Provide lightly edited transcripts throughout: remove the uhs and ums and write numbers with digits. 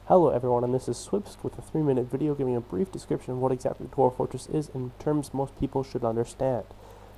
Hello everyone, and this is Swips with a 3-minute video giving a brief description of what exactly Dwarf Fortress is in terms most people should understand.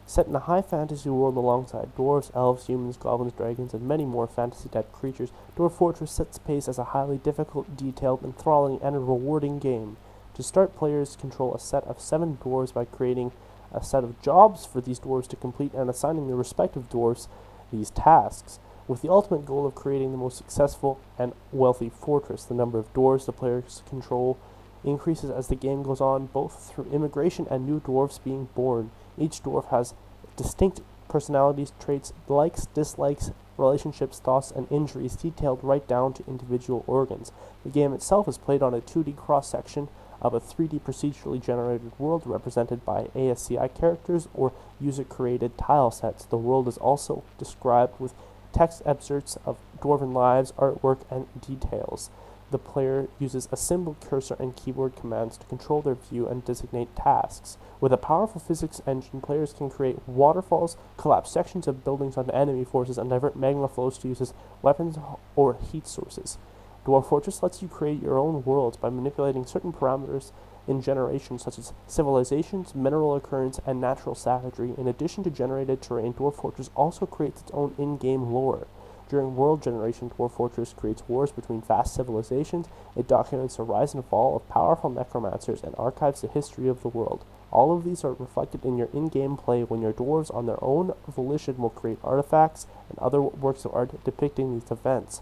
Set in a high fantasy world alongside dwarves, elves, humans, goblins, dragons, and many more fantasy-type creatures, Dwarf Fortress sets pace as a highly difficult, detailed, enthralling, and rewarding game. To start, players control a set of 7 dwarves by creating a set of jobs for these dwarves to complete and assigning the respective dwarves these tasks, with the ultimate goal of creating the most successful and wealthy fortress. The number of dwarves the players control increases as the game goes on, both through immigration and new dwarves being born. Each dwarf has distinct personalities, traits, likes, dislikes, relationships, thoughts, and injuries detailed right down to individual organs. The game itself is played on a 2D cross-section of a 3D procedurally generated world represented by ASCII characters or user-created tile sets. The world is also described with text excerpts of dwarven lives, artwork, and details. The player uses a symbol, cursor, and keyboard commands to control their view and designate tasks. With a powerful physics engine, players can create waterfalls, collapse sections of buildings onto enemy forces, and divert magma flows to use as weapons or heat sources. Dwarf Fortress lets you create your own worlds by manipulating certain parameters in generation, such as civilizations, mineral occurrence, and natural savagery. In addition to generated terrain, Dwarf Fortress also creates its own in-game lore. During world generation, Dwarf Fortress creates wars between vast civilizations. It documents the rise and fall of powerful necromancers and archives the history of the world. All of these are reflected in your in-game play when your dwarves on their own volition will create artifacts and other works of art depicting these events.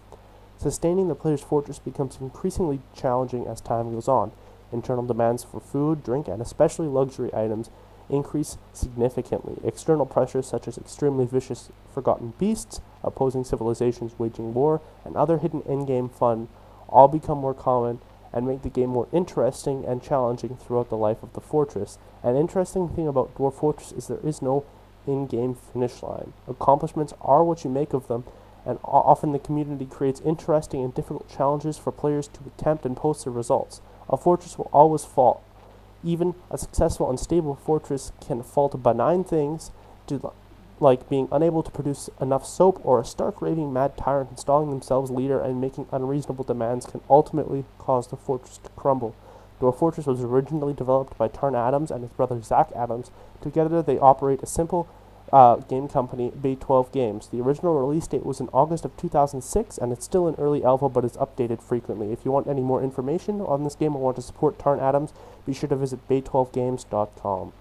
Sustaining the player's fortress becomes increasingly challenging as time goes on. Internal demands for food, drink, and especially luxury items increase significantly. External pressures such as extremely vicious forgotten beasts, opposing civilizations waging war, and other hidden in-game fun all become more common and make the game more interesting and challenging throughout the life of the fortress. An interesting thing about Dwarf Fortress is there is no in-game finish line. Accomplishments are what you make of them, and often the community creates interesting and difficult challenges for players to attempt and post their results. A fortress will always fall. Even a successful and stable fortress can fall to benign things, like being unable to produce enough soap, or a stark raving mad tyrant installing themselves leader and making unreasonable demands can ultimately cause the fortress to crumble. Dwarf Fortress was originally developed by Tarn Adams and his brother Zach Adams. Together they operate a simple game company, Bay 12 Games. The original release date was in August of 2006, and it's still in early alpha but is updated frequently. If you want any more information on this game or want to support Tarn Adams, be sure to visit bay12games.com.